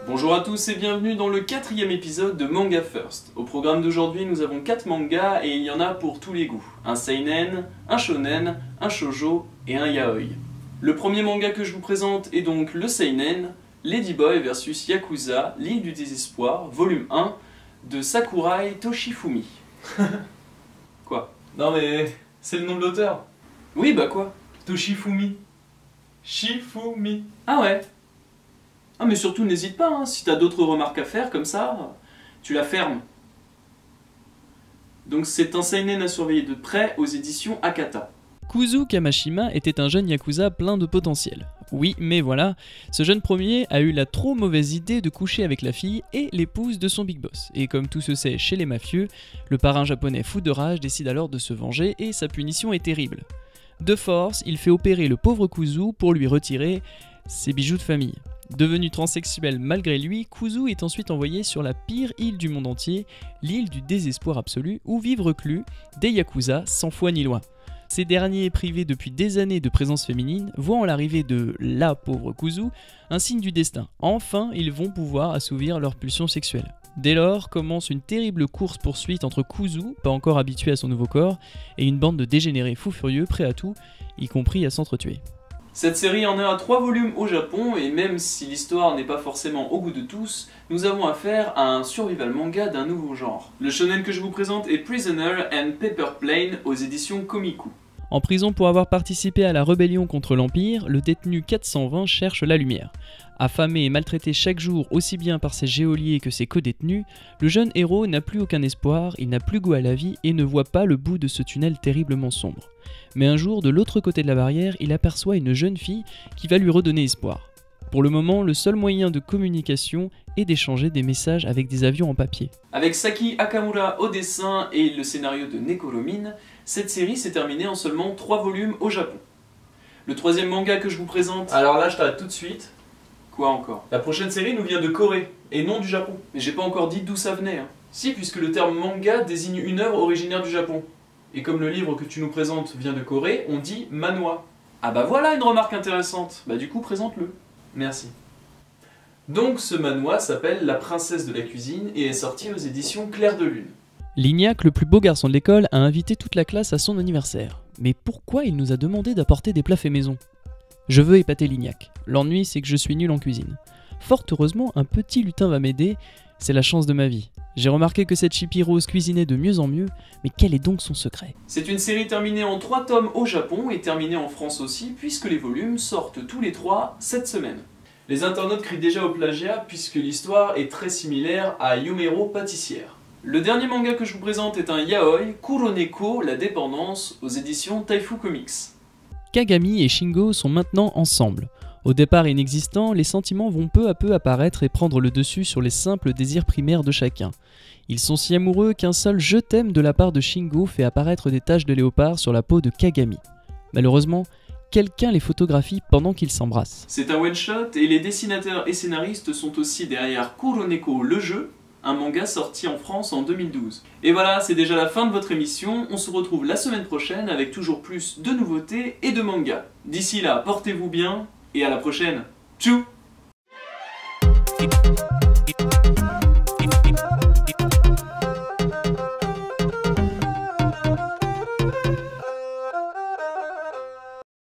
Bonjour à tous et bienvenue dans le 4e épisode de Manga First. Au programme d'aujourd'hui, nous avons 4 mangas et il y en a pour tous les goûts. Un seinen, un shonen, un shoujo et un yaoi. Le premier manga que je vous présente est donc le seinen, Ladyboy vs Yakuza, l'île du désespoir, volume 1, de Sakurai Toshifumi. Quoi? Non mais c'est le nom de l'auteur. Oui, bah quoi? Toshifumi. Shifumi. Ah ouais. Ah mais surtout n'hésite pas, hein, si t'as d'autres remarques à faire comme ça, tu la fermes. Donc c'est un seinen à surveiller de près aux éditions Akata. Kuzu Kamashima était un jeune yakuza plein de potentiel. Oui, mais voilà, ce jeune premier a eu la trop mauvaise idée de coucher avec la fille et l'épouse de son big boss. Et comme tout se sait chez les mafieux, le parrain japonais fou de rage décide alors de se venger et sa punition est terrible. De force, il fait opérer le pauvre Kuzu pour lui retirer ses bijoux de famille. Devenu transsexuel malgré lui, Kuzu est ensuite envoyé sur la pire île du monde entier, l'île du désespoir absolu, où vivent reclus des yakuza sans foi ni loi. Ces derniers, privés depuis des années de présence féminine, voient en l'arrivée de la pauvre Kuzu un signe du destin. Enfin, ils vont pouvoir assouvir leurs pulsions sexuelles. Dès lors, commence une terrible course-poursuite entre Kuzu, pas encore habitué à son nouveau corps, et une bande de dégénérés fous furieux prêts à tout, y compris à s'entretuer. Cette série en est à 3 volumes au Japon, et même si l'histoire n'est pas forcément au goût de tous, nous avons affaire à un survival manga d'un nouveau genre. Le shonen que je vous présente est Prisoner and Paper Plane aux éditions Komiku. En prison pour avoir participé à la rébellion contre l'Empire, le détenu 420 cherche la lumière. Affamé et maltraité chaque jour aussi bien par ses geôliers que ses codétenus, le jeune héros n'a plus aucun espoir, il n'a plus goût à la vie et ne voit pas le bout de ce tunnel terriblement sombre. Mais un jour, de l'autre côté de la barrière, il aperçoit une jeune fille qui va lui redonner espoir. Pour le moment, le seul moyen de communication est d'échanger des messages avec des avions en papier. Avec Saki Akamura au dessin et le scénario de Nekoromine, cette série s'est terminée en seulement 3 volumes au Japon. Le troisième manga que je vous présente... Alors là je t'arrête tout de suite. Quoi encore? La prochaine série nous vient de Corée, et non du Japon. Mais j'ai pas encore dit d'où ça venait. Hein. Si, puisque le terme manga désigne une œuvre originaire du Japon. Et comme le livre que tu nous présentes vient de Corée, on dit manhwa. Ah bah voilà une remarque intéressante. Bah du coup présente-le. Merci. Donc ce manhwa s'appelle La princesse de la cuisine et est sorti aux éditions Clair de Lune. Lignac, le plus beau garçon de l'école, a invité toute la classe à son anniversaire. Mais pourquoi il nous a demandé d'apporter des plats faits maison? Je veux épater Lignac. L'ennui, c'est que je suis nul en cuisine. Fort heureusement, un petit lutin va m'aider, c'est la chance de ma vie. J'ai remarqué que cette chipie rose cuisinait de mieux en mieux, mais quel est donc son secret? C'est une série terminée en 3 tomes au Japon et terminée en France aussi, puisque les volumes sortent tous les 3 cette semaine. Les internautes crient déjà au plagiat, puisque l'histoire est très similaire à Yumero Pâtissière. Le dernier manga que je vous présente est un yaoi, Kuroneko, la dépendance, aux éditions Taifu Comics. Kagami et Shingo sont maintenant ensemble. Au départ inexistants, les sentiments vont peu à peu apparaître et prendre le dessus sur les simples désirs primaires de chacun. Ils sont si amoureux qu'un seul « je t'aime » de la part de Shingo fait apparaître des taches de léopard sur la peau de Kagami. Malheureusement, quelqu'un les photographie pendant qu'ils s'embrassent. C'est un one-shot et les dessinateurs et scénaristes sont aussi derrière Kuroneko le jeu, un manga sorti en France en 2012. Et voilà, c'est déjà la fin de votre émission, on se retrouve la semaine prochaine avec toujours plus de nouveautés et de mangas. D'ici là, portez-vous bien et à la prochaine. Tchou!